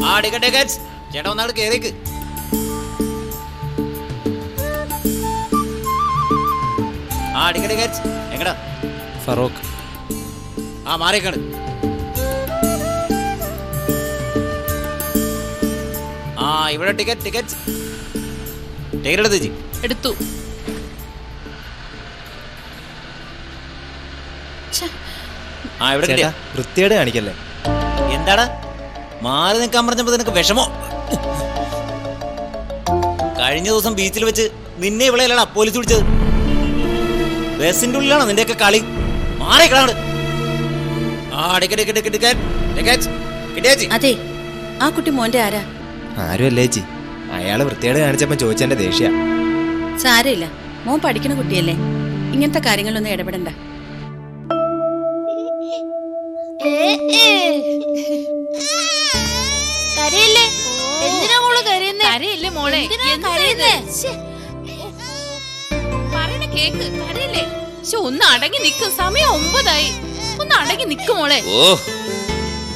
ആ ടിക്കറ്റ് ചേട്ടാ ഒന്നാൾ കേറിക്ക്. ആ ടിക്കറ്റ് എങ്ങടാ? ഫറോക്ക്. ആ മാറിക്കാണ്. ആ ഇവിടെ ടിക്കറ്റ് എടുത്ത് ചേച്ചി. എടുത്തു. ആ ഇവിടെ കിട്ടിയാ? വൃത്തിയോട് കാണിക്കല്ലേ. എന്താടാ മാറി നിൽക്കാൻ പറഞ്ഞപ്പോ നിനക്ക് വിഷമോ? കഴിഞ്ഞ ദിവസം ബീച്ചിൽ വെച്ച് നിന്നെ ഇവിടെ അല്ലടാ പോലീസ് പിടിച്ചത്. ബസിന്റെ ഉള്ളിലാണോ നിന്റെയൊക്കെ കളി? മാറിക്കളാണ്. ആ ടിക്കറ്റ്. അതെ, ആ കുട്ടി മോന്റെ ആരാ? ആരും അല്ലേ ചേച്ചി, അയാള് വൃത്തിയോട് കാണിച്ചപ്പോ ചോദിച്ചെന്റെ ദേഷ്യ. സാരമില്ല, മോൻ പഠിക്കണ കുട്ടിയല്ലേ, ഇങ്ങനത്തെ കാര്യങ്ങളൊന്നും ഇടപെടണ്ട. കരയല്ലേ മോളെ, പറയണ കേക്ക്. കരയല്ലേ? ഒന്ന് അടങ്ങി നിക്കും, സമയം 9 ഒന്ന് അടങ്ങി നിക്കും മോളെ. ഓ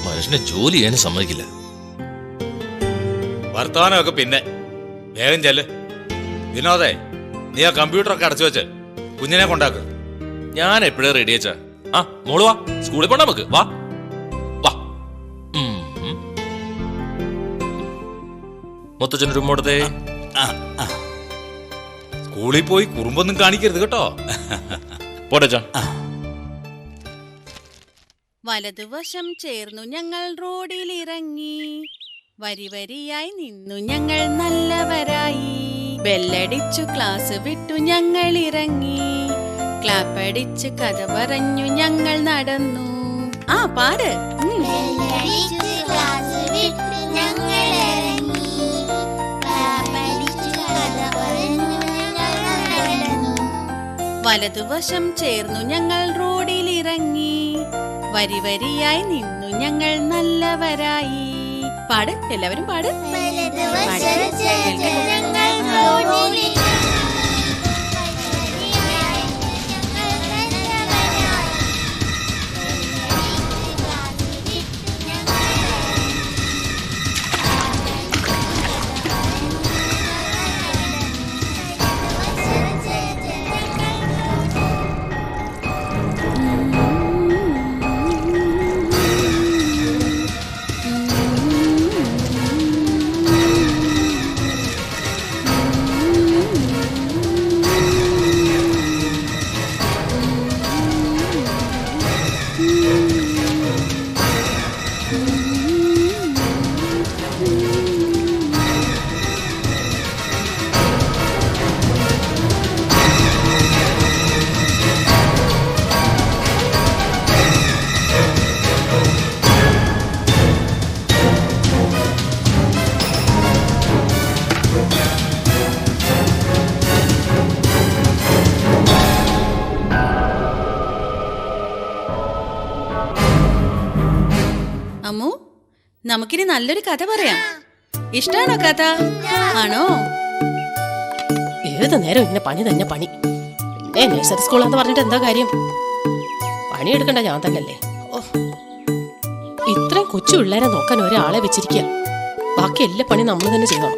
മനുഷ്യനെ ജോലി ചെയ്യാനും സമ്മതിക്കില്ല. വർത്തമാനമൊക്കെ പിന്നെ വേഗം ചെല്ല്. വിനോദേ, നീ ആ കമ്പ്യൂട്ടറൊക്കെ അടച്ചു വെച്ച് കുഞ്ഞിനെ കൊണ്ടാക്ക്. ഞാൻ എപ്പോഴേ റെഡി അച്ഛാ. ആ മോള് വാ, സ്കൂളിൽ പോണ്ടാ നമുക്ക്. വാ വാ. മുത്തച്ഛനൊരു മോടത്തെ. സ്കൂളിൽ പോയി കുറുമ്പൊന്നും കാണിക്കരുത് കേട്ടോ. പോട്ടച്ചാ. വലതുവശം ചേർന്നു ഞങ്ങൾ റോഡിലിറങ്ങി, വരി വരിയായി നിന്നു ഞങ്ങൾ നല്ലവരായി. ബെല്ലടിച്ചു ക്ലാസ് വിട്ടു ഞങ്ങൾ ഇറങ്ങി, ക്ലാപ്പടിച്ച് കഥ പറഞ്ഞു ഞങ്ങൾ നടന്നു. ആ പാട്. വലതുവശം ചേർന്നു ഞങ്ങൾ റോഡിലിറങ്ങി, വരി വരിയായി നിന്നു ഞങ്ങൾ നല്ലവരായി. പാട്, എല്ലാവരും പാട്. അമ്മു, നമുക്കിനി നല്ലൊരു കഥ പറയാം. ഇഷ്ടാണോ കഥ? ആണോ? ഏത് നേരം ഇങ്ങനെ പണി തന്നെ പണി. പിന്നെ നഴ്സറി സ്കൂളാന്ന് പറഞ്ഞിട്ട് എന്താ കാര്യം? പണിയെടുക്കണ്ട ഞാൻ തന്നെയല്ലേ. ഇത്രയും കൊച്ചു പിള്ളേരെ നോക്കാൻ ഒരാളെ വെച്ചിരിക്കുക, ബാക്കി എല്ലാ പണി നമ്മൾ തന്നെ ചെയ്യണം.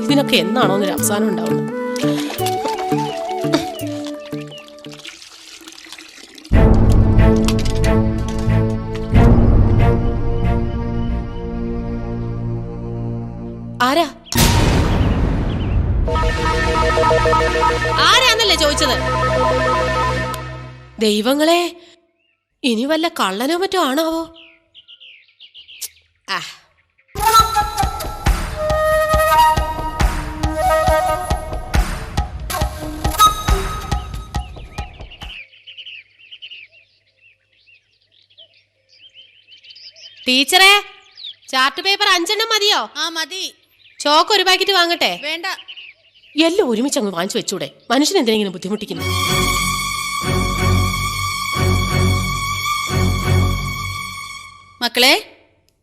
ഇതിനൊക്കെ എന്നാണോ എന്നൊരു അവസാനം ഉണ്ടാവുന്നത്. ആരാന്നല്ലേ ചോദിച്ചത്? ദൈവങ്ങളെ, ഇനി വല്ല കള്ളനോ മറ്റോ ആണാവോ? ടീച്ചറെ, ചാർട്ട് പേപ്പർ 5 മതിയോ? ആ മതി. ചോക്ക് ഒരു പാക്കറ്റ് വാങ്ങട്ടെ? വേണ്ട. എല്ലാം ഒരുമിച്ച് അങ്ങ് വാങ്ങിച്ചു വെച്ചൂടെ? മനുഷ്യൻ എന്തിനെങ്കിലും ബുദ്ധിമുട്ടിക്കുന്നു? മക്കളെ,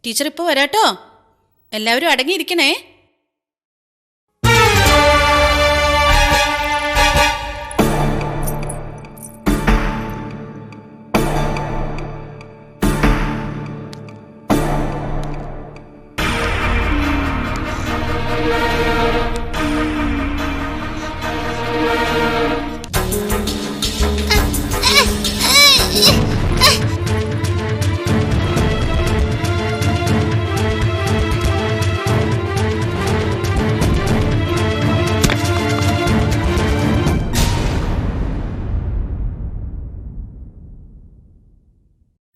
ടീച്ചർ ഇപ്പൊ വരാട്ടോ. എല്ലാവരും അടങ്ങിയിരിക്കണേ.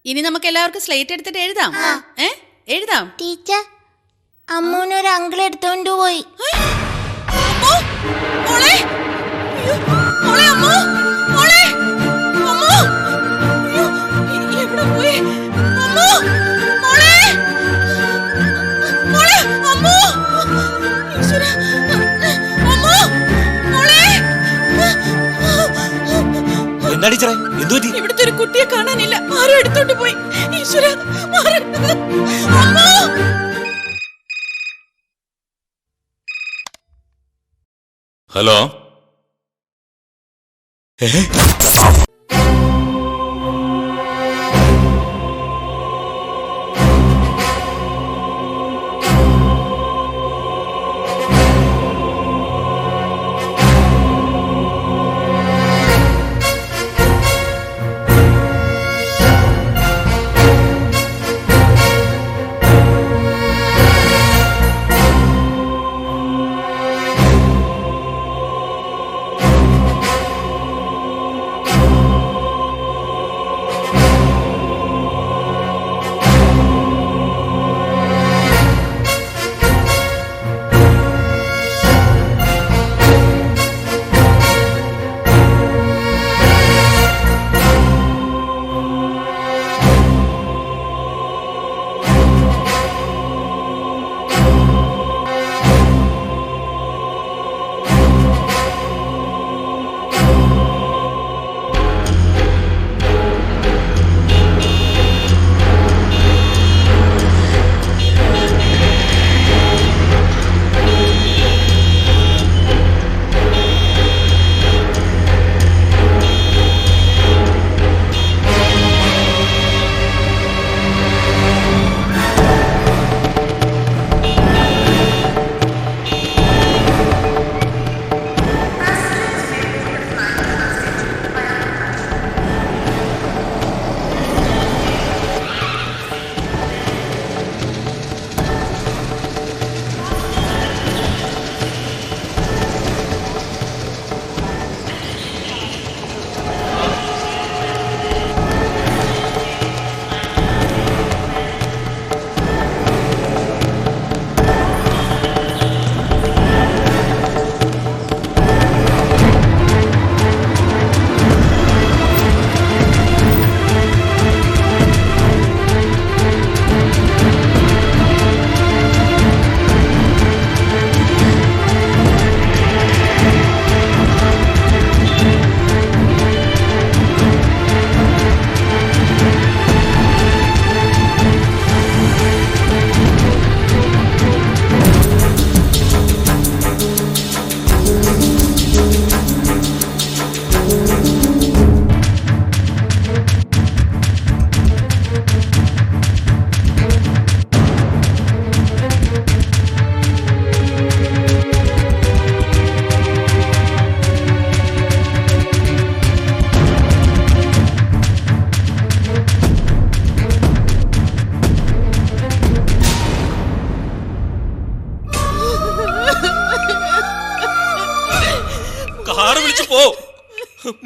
ഇനി നമുക്ക് എല്ലാവർക്കും സ്ലേറ്റ് എടുത്തിട്ട് എഴുതാം. എഴുതാം. ടീച്ചർ, അമ്മൂനൊരു അങ്കിൾ എടുത്തോണ്ട് പോയി. എന്താ ടീച്ചറെ, എന്തു പറ്റി? ഇവിടുത്തെ ഒരു കുട്ടിയെ കാണാനില്ല, ആരും എടുത്തോണ്ട് പോയി. ഈശ്വരാ, ഹലോ.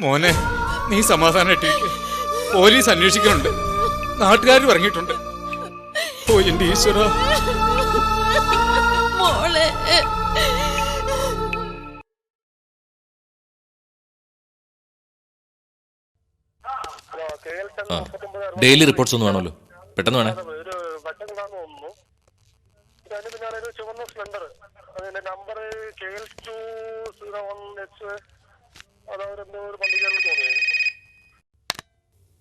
മോനെ, നീ സമാധാനായിട്ടിരിക്കെ. പോലീസ് അന്വേഷിക്കുന്നുണ്ട്, നാട്ടുകാർ പറഞ്ഞിട്ടുണ്ട്. ഓ എന്റെ ഈശ്വര. ഡെയിലി റിപ്പോർട്ട്സ് ഒന്നും വേണമല്ലോ, പെട്ടെന്ന് വേണേ.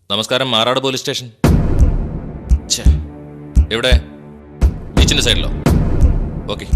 നമസ്കാരം, മാറാട് പോലീസ് സ്റ്റേഷൻ. എവിടെ? ബീച്ചിന്റെ സൈഡിലോ? ഓക്കെ.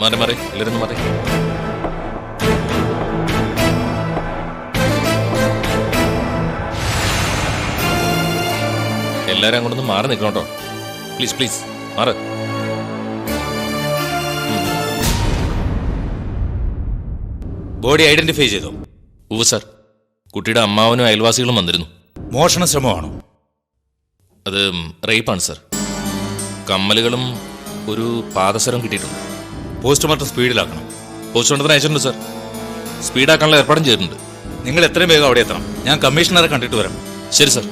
മാറി മാറി, എല്ലാവരും മാറി. എല്ലാവരും അങ്ങോട്ടൊന്ന് മാറി നിൽക്കണം കേട്ടോ. പ്ലീസ് പ്ലീസ് മാറ്. ബോഡി ഐഡന്റിഫൈ ചെയ്തോ? ഉവ്വ് സാർ, കുട്ടിയുടെ അമ്മാവനും അയൽവാസികളും വന്നിരുന്നു. മോഷണ ശ്രമമാണോ? അത് റേപ്പാണ് സാർ. കമ്മലുകളും ഒരു പാദസരം കിട്ടിയിട്ടുണ്ട്. പോസ്റ്റ്മോർട്ടം സ്പീഡിലാക്കണം. പോസ്റ്റ്മോർട്ടത്തിന് അയച്ചിട്ടുണ്ട് സാർ. സ്പീഡാക്കാനുള്ള ഏർപ്പാടും ചെയ്തിട്ടുണ്ട്. നിങ്ങൾ എത്രയും വേഗം അവിടെ എത്തണം. ഞാൻ കമ്മീഷണറെ കണ്ടിട്ട് വരാം. ശരി സാർ.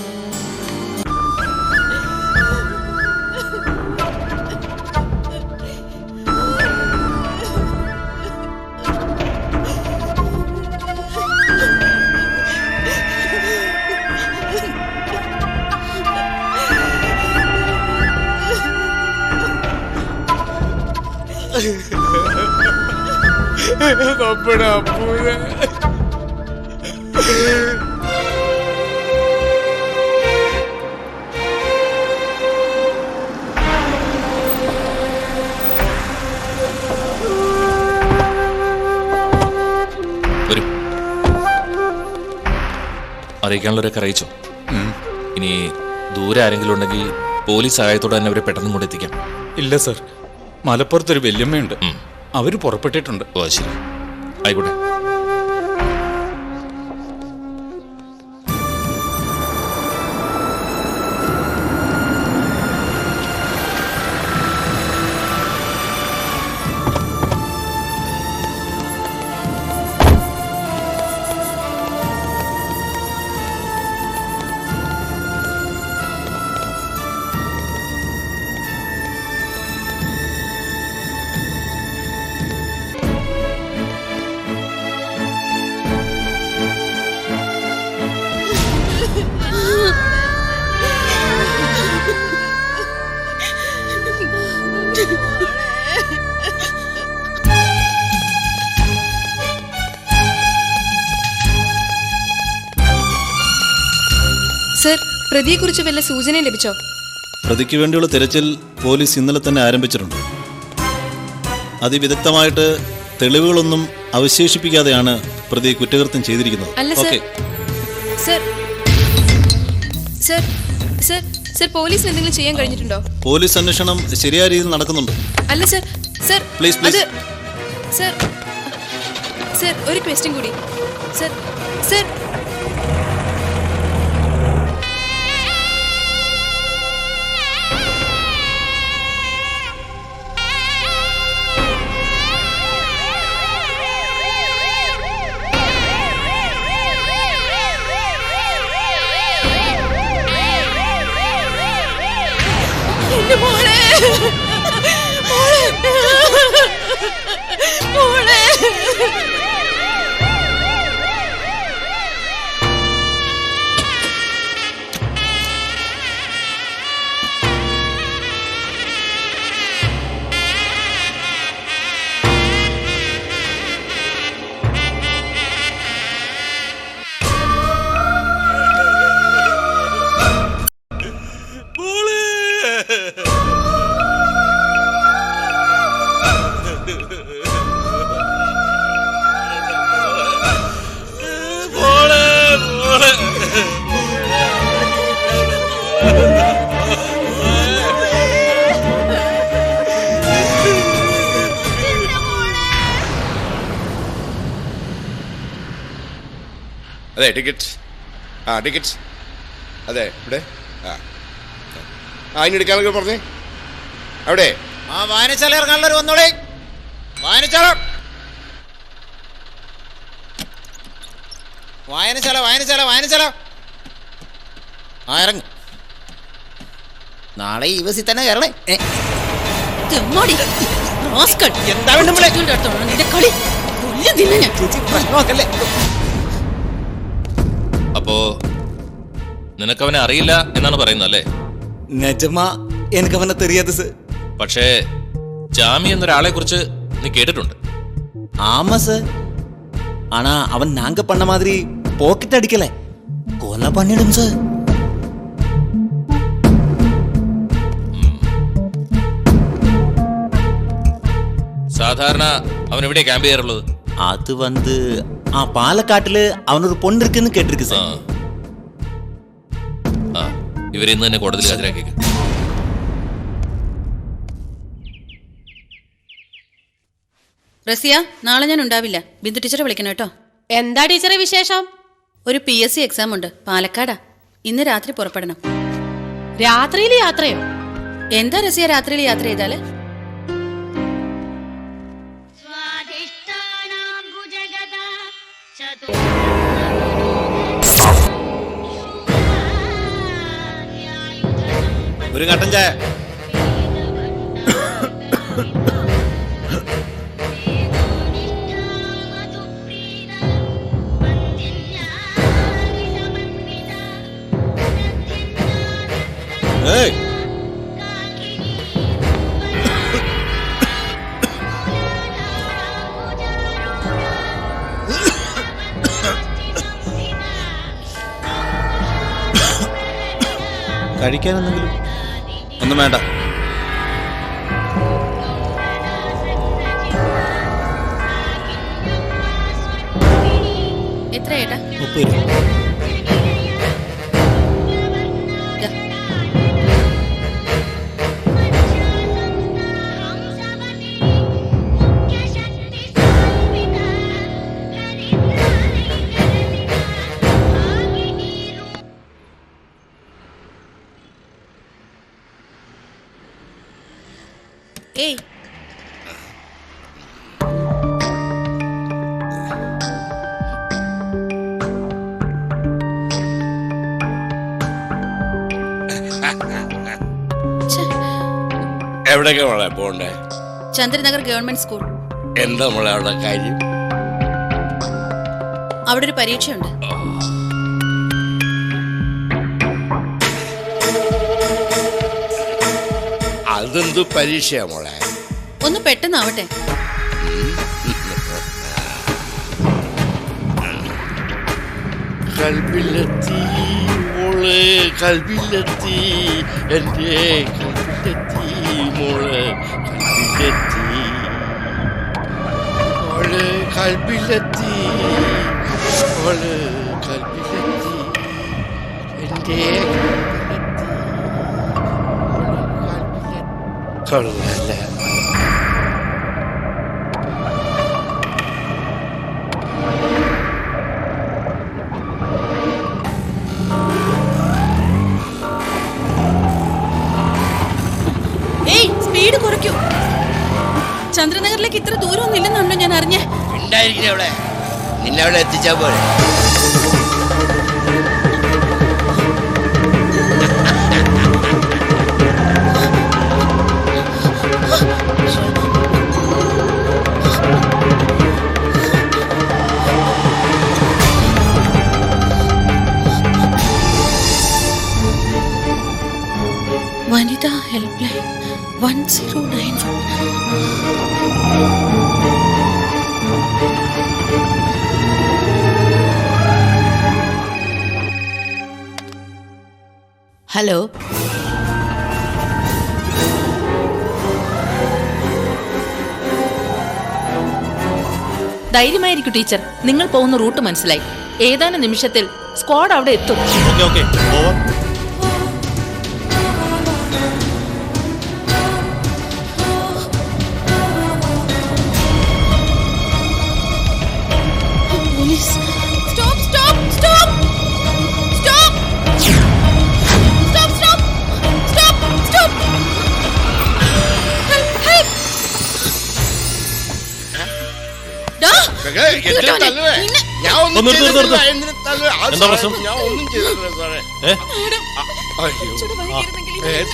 വരും. അറിയിക്കാനുള്ളവരൊക്കെ അറിയിച്ചോ? ഇനി ദൂരെ ആരെങ്കിലും ഉണ്ടെങ്കിൽ പോലീസ് സഹായത്തോടെ തന്നെ അവരെ പെട്ടെന്ന് കൊണ്ട് എത്തിക്കാം. ഇല്ല സർ, മലപ്പുറത്തൊരു വല്യമ്മയുണ്ട്. അവര് പുറപ്പെട്ടിട്ടുണ്ട്. ഓ ശരി, ആയിക്കോട്ടെ. സർ, പ്രതിയെക്കുറിച്ച് വല്ല സൂചനയും ലഭിച്ചോ? പ്രതിക്ക് വേണ്ടിയുള്ള തിരച്ചിൽ പോലീസ് ഇന്നലെ തന്നെ ആരംഭിച്ചിട്ടുണ്ട്. അതിവിദഗ്ധമായിട്ട് തെളിവുകളൊന്നും അവശേഷിപ്പിക്കാതെയാണ് പ്രതി കുറ്റകൃത്യം ചെയ്തിരിക്കുന്നത്. അല്ല sir, sir sir sir sir പോലീസിന് എന്തെങ്കിലും ചെയ്യാൻ കഴിഞ്ഞിട്ടുണ്ടോ? പോലീസ് അന്വേഷണം ശരിയായ രീതിയിൽ നടക്കുന്നുണ്ട്. അല്ല സർ, സർ പ്ലീസ് അത് സർ സർ ഒരു ക്വസ്റ്റ്യൻ കൂടി. സർ സർ അതെ ടിക്കറ്റ്. ടിക്കറ്റ് അതെ ഇവിടെ. ഇനി എടുക്കാനൊക്കെ പറഞ്ഞേ. അവിടെ വായനശാല ഇറങ്ങാനുള്ളവർ വന്നോളേ. വായനശാല വായനശാല വായനശാല വായനശാല ഇറങ്ങ. നാളെ ഈ ബസ്സിൽ തന്നെ കയറണേ. എന്താ കളി? അപ്പോ നിനക്കവനെ അറിയില്ല എന്നാണ് പറയുന്നത് അല്ലേ? നിജമാ എനിക്കവനെ തെറിയാത് സർ. പക്ഷേ ജാമി എന്നൊരാളെ കുറിച്ച് നീ കേട്ടിട്ടുണ്ട്? ஆமா சார். ஆனா அவன் நாங்க பண்ண மாதிரி பாக்கெட் அடிக்கல, கொலை பண்ணிடும் சார். സാധാരണ അവൻ എവിടെ ക്യാമ്പ് ചെയ്യാറുള്ളത്? அது வந்து പാലക്കാട്ടില് അവനൊരു പൊണ്ണിരിക്കുന്നു കേട്ടിരിക്കു സാർ. ഇവരെ ഇന്ന് തന്നെ കോടതിയിൽ ഹാജരാക്കിയേക്ക്. റസിയ, നാളെ ഞാൻ ഉണ്ടാവില്ല. ബിന്ദു ടീച്ചറെ വിളിക്കണം കേട്ടോ. എന്താ ടീച്ചറെ വിശേഷം? ഒരു PSC എക്സാം ഉണ്ട്, പാലക്കാടാ. ഇന്ന് രാത്രി പുറപ്പെടണം. രാത്രിയിൽ യാത്രയോ? എന്താ റസിയ രാത്രിയിൽ യാത്ര ചെയ്താല്? ഒരു കട്ടൻ ചായ. ഏയ്, കഴിക്കാൻ എന്തെങ്കിലും? ഒന്നും വേണ്ട. എത്ര ഏട്ടാ? 30 രൂപ. ദാ. ഏയ്, എവിടേക്കാ മോളെ പോണ്ടേ? Chandranagar government school. എന്താ മോളെ അവിടെ കാര്യം? അവിടെ ഒരു പരീക്ഷയുണ്ട്. അതെന്ത് പരീക്ഷയാ മോളെ? ഒന്ന് പെട്ടെന്നാവട്ടെ. കൽബിലെത്തി മോളെ, കൽബിലെത്തി എൻ്റെ കൽബിലെത്തി മോളെ, കൽബിലെത്തി മോളെ, കൽബിലെത്തി മോളെ, കൽബിലെത്തി എൻ്റെ കൊള്ളല്ല. ഏയ്, സ്പീഡ് കുറയ്ക്കൂ. ചന്ദ്രനഗറിലേക്ക് ഇത്ര ദൂരമൊന്നും ഇല്ലെന്നാണല്ലോ ഞാൻ അറിഞ്ഞേ. ഉണ്ടായിരിക്കും അവിടെ, നിന്നെ അവിടെ എത്തിച്ചാ പോലെ. വനിതാ ഹെൽപ്പ് ലൈൻ 1091. ഹലോ, ധൈര്യമായിരിക്കും ടീച്ചർ. നിങ്ങൾ പോകുന്ന റൂട്ട് മനസ്സിലായി. ഏതാനും നിമിഷത്തിൽ സ്ക്വാഡ് അവിടെ എത്തും. Okay over. Police. Stop, stop, stop, stop, stop, stop, stop, stop. Help, help. ഡാ, ഞാൻ ഒന്നും ചെയ്തിട്ടില്ല. എന്തിന് തല്ലുക? ആ എന്താ സാറേ, പ്രശ്നം? ഞാൻ ഒന്നും ചെയ്തിട്ടില്ല സാറേ.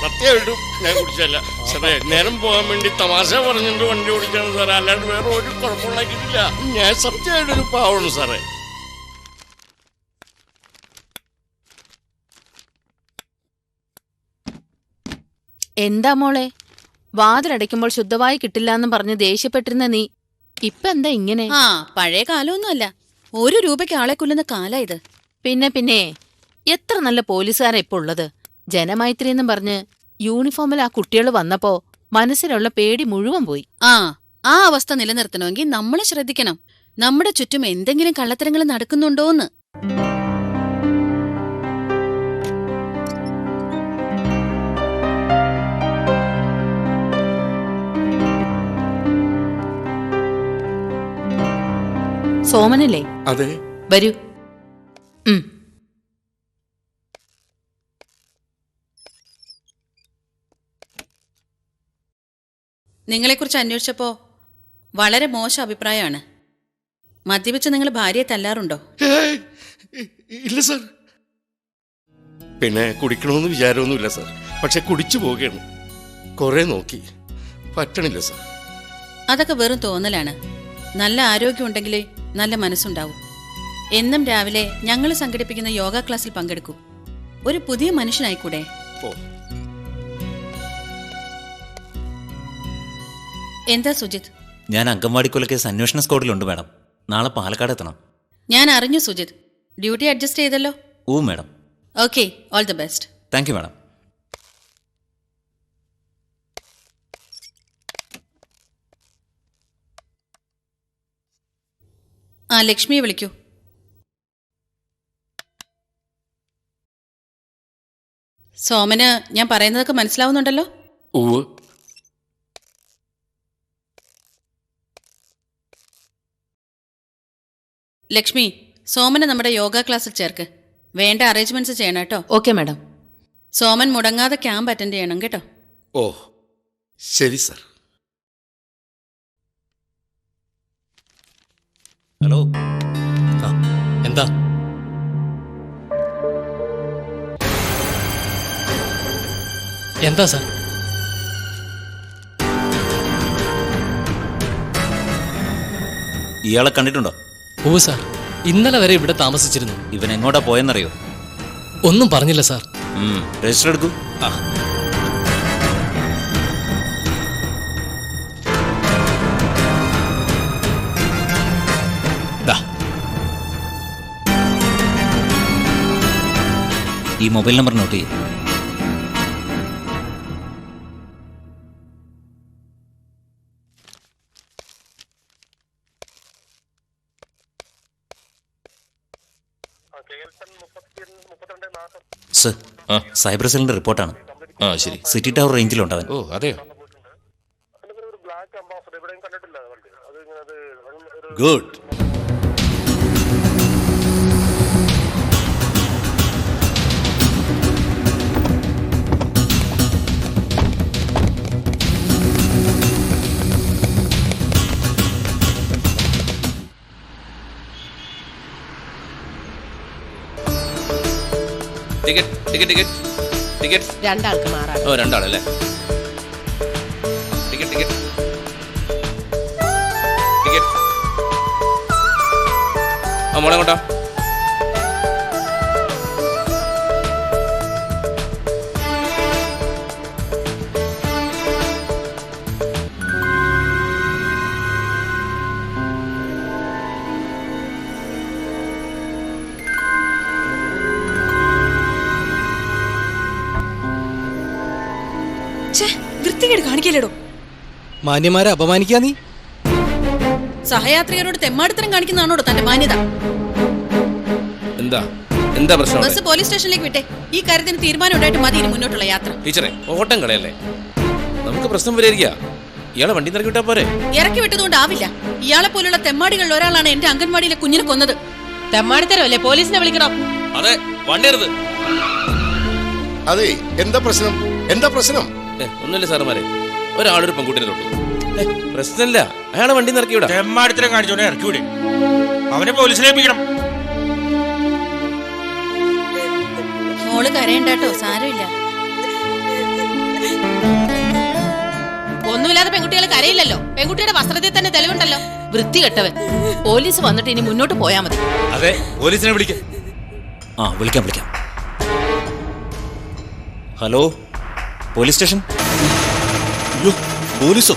സത്യമായിട്ടും ഞാൻ കുടിച്ചല്ല സാറേ. നേരം പോകാൻ വേണ്ടി തമാശ പറഞ്ഞിട്ട് വണ്ടി ഓടിച്ചാണ് സാറേ, അല്ലാണ്ട് വേറെ ഒരു കുഴപ്പമുണ്ടാക്കിയിട്ടില്ല. ഞാൻ സത്യമായിട്ടൊരു പാവമാണ് സാറേ. എന്താ മോളെ, വാതിലടയ്ക്കുമ്പോൾ ശുദ്ധമായി കിട്ടില്ലാന്ന് പറഞ്ഞ് ദേഷ്യപ്പെട്ടിരുന്ന നീ ഇപ്പൊ എന്താ ഇങ്ങനെ? ആ, പഴയ കാലമൊന്നുമല്ല. 1 രൂപയ്ക്ക് ആളെ കൊല്ലുന്ന കാലാ ഇത്. പിന്നെ എത്ര നല്ല പോലീസുകാരാ ഇപ്പൊ ഉള്ളത്. ജനമൈത്രി എന്നും പറഞ്ഞ് യൂണിഫോമിൽ ആ കുട്ടികൾ വന്നപ്പോ മനസ്സിലുള്ള പേടി മുഴുവൻ പോയി. ആ അവസ്ഥ നിലനിർത്തണമെങ്കിൽ നമ്മൾ ശ്രദ്ധിക്കണം. നമ്മുടെ ചുറ്റും എന്തെങ്കിലും കള്ളത്തരങ്ങൾ നടക്കുന്നുണ്ടോന്ന്. സോമനല്ലേ? അതെ. വരൂ. നിങ്ങളെക്കുറിച്ച് അന്വേഷിച്ചപ്പോ വളരെ മോശം അഭിപ്രായമാണ്. മദ്യപിച്ച് നിങ്ങൾ ഭാര്യയെ തല്ലാറുണ്ടോ? ഇല്ല സർ. പിന്നെ കുടിക്കണമെന്ന് വിചാരമൊന്നുമില്ല സർ. പക്ഷെ കുടിച്ചു പോവുകയാണ്. കുറെ നോക്കി, പറ്റണില്ല സർ. അതൊക്കെ വെറും തോന്നലാണ്. നല്ല ആരോഗ്യമുണ്ടെങ്കിലേ നല്ല മനസ്സുണ്ടാവും. എന്നും രാവിലെ ഞങ്ങൾ സംഘടിപ്പിക്കുന്ന യോഗ ക്ലാസ്സിൽ പങ്കെടുക്കൂ. ഒരു പുതിയ മനുഷ്യനായിക്കൂടെ? എന്താ സുജിത്? ഞാൻ അങ്കൻവാടി കൊലക്കേസ് അന്വേഷണ സ്ക്വാഡിലുണ്ട് മാഡം. നാളെ പാലക്കാട് എത്തണം. ഞാൻ അറിഞ്ഞു സുജിത്. ഡ്യൂട്ടി അഡ്ജസ്റ്റ് ചെയ്തല്ലോ. Oh madam. Okay, all the best. Thank you madam. ആ, ലക്ഷ്മിയെ വിളിക്കൂ. സോമന് ഞാൻ പറയുന്നതൊക്കെ മനസ്സിലാവുന്നുണ്ടല്ലോ? ഉവ്വ്. ലക്ഷ്മി, സോമനെ നമ്മുടെ യോഗ ക്ലാസ്സിൽ ചേർക്ക്. വേണ്ട അറേഞ്ച്മെന്റ്സ് ചെയ്യണം കേട്ടോ. Okay madam. സോമൻ മുടങ്ങാതെ ക്യാമ്പ് അറ്റൻഡ് ചെയ്യണം കേട്ടോ. ഓ ശരി സർ. ഹലോ. എന്താ? എന്താ സാർ? ഇയാളെ കണ്ടിട്ടുണ്ടോ? ഓ സാർ, ഇന്നലെ വരെ ഇവിടെ താമസിച്ചിരുന്നു. ഇവൻ എങ്ങോട്ടാ പോയെന്നറിയോ? ഒന്നും പറഞ്ഞില്ല സാർ. രജിസ്റ്റർ എടുക്കൂ. ഈ മൊബൈൽ നമ്പർ നോട്ട് ചെയ്യും. സർ, സൈബർ സെല്ലിന്റെ റിപ്പോർട്ടാണ്. ശരി. City tower റേഞ്ചിലുണ്ടവൻ. ഓ അതെയോ? ഗുഡ്. ടിക്കറ്റ് രണ്ടാൾക്ക് മാറാം. ഓ, രണ്ടാളല്ലേ? ടിക്കറ്റ് ആ മോളെ കൊണ്ടാ. വൃത്തികേട് കാണിക്കല്ലേടോ. മാന്യന്മാരെ അപമാനിക്കാ നീ? സഹയാത്രികരോട് തെമ്മാടിത്തരം കാണിക്കുന്നതാണോ തന്റെ മാന്യത? എന്താ പ്രശ്നം? ബസ് പോലീസ് സ്റ്റേഷനിലേക്ക് വിട്ടെ. ഈ കാര്യത്തിന് തീരുമാനം ഉണ്ടായിട്ട് മതി ഇനി മുന്നോട്ടുള്ള യാത്ര. ടീച്ചറെ, ഓട്ടം കളയല്ലേ. നമുക്ക് പ്രശ്നം പരിഹരിക്കാം. ഇയാളെ വണ്ടി ഇറക്കി വിട്ടാ പോരെ? ഇറക്കി വിട്ടതുകൊണ്ടാവില്ല. ഇയാളെ പോലുള്ള തെമ്മാടികളിൽ ഒരാളാണ് എന്റെ അംഗൻവാടിയിലെ കുഞ്ഞിനെ കൊന്നത്. തെമ്മാടിത്തരമല്ലേ? പോലീസിനെ വിളിക്കണം. അതെ, വണ്ടിയരുത്. അതെ, എന്താ പ്രശ്നം? ഒന്നുമില്ല സാറുമാരെ, ഒരാളൊരു പെൺകുട്ടിനെ തൊട്ടു. പ്രശ്നമില്ല, അയാളെ വണ്ടി ഇറക്കി വിടാം. തെമ്മാടിത്തരം കാണിച്ചോണ്ട് ഇറക്കി വിടും. അവനെ പോലീസിനെ ഏൽപ്പിക്കണം. മോള് കരയണ്ടാട്ടോ, സാരമില്ല. ഒന്നുമില്ലാതെ പെൺകുട്ടികൾ കരയില്ലല്ലോ. പെൺകുട്ടിയുടെ വസ്ത്രത്തിൽ തന്നെ തെളിവുണ്ടല്ലോ. വൃത്തികെട്ടവൻ. പോലീസ് വന്നിട്ട് ഇനി മുന്നോട്ട് പോയാ മതി. അതെ, പോലീസിനെ വിളിക്കാം. വിളിക്കാം. Hello, police station. അയ്യോ, പോലീസോ?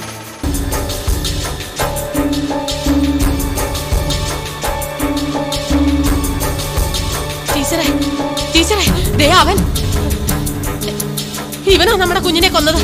ടീച്ചറെ, ദേ അവൻ. ഇവനാ നമ്മുടെ കുഞ്ഞിനെ കൊന്നത്.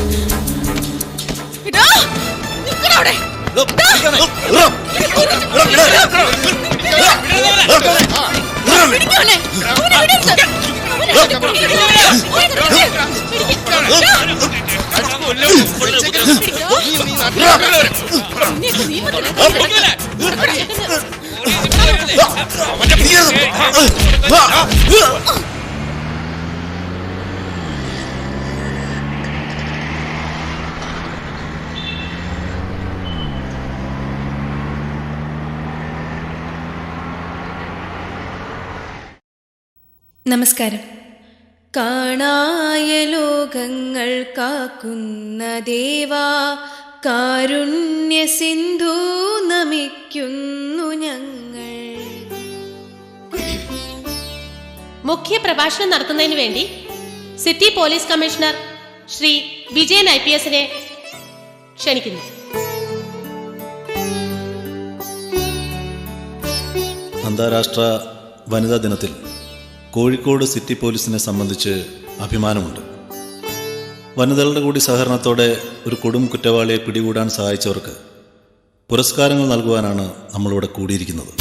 നമസ്കാരം. കാണായ ലോകങ്ങൾ കാക്കുന്ന ദേവാ, കാരുണ്യ സിന്ധു നമിക്കുന്നു ഞങ്ങൾ. മുഖ്യ പ്രഭാഷണം നടത്തുന്നതിന് വേണ്ടി city police commissioner Shri Vijayan IPS ക്ഷണിക്കുന്നു. അന്താരാഷ്ട്ര വനിതാ ദിനത്തിൽ കോഴിക്കോട് സിറ്റി പോലീസിനെ സംബന്ധിച്ച് അഭിമാനമുണ്ട്. വനിതകളുടെ കൂടി സഹകരണത്തോടെ ഒരു കൊടും കുറ്റവാളിയെ പിടികൂടാൻ സഹായിച്ചവർക്ക് പുരസ്കാരങ്ങൾ നൽകുവാനാണ് നമ്മളിവിടെ കൂടിയിരിക്കുന്നത്.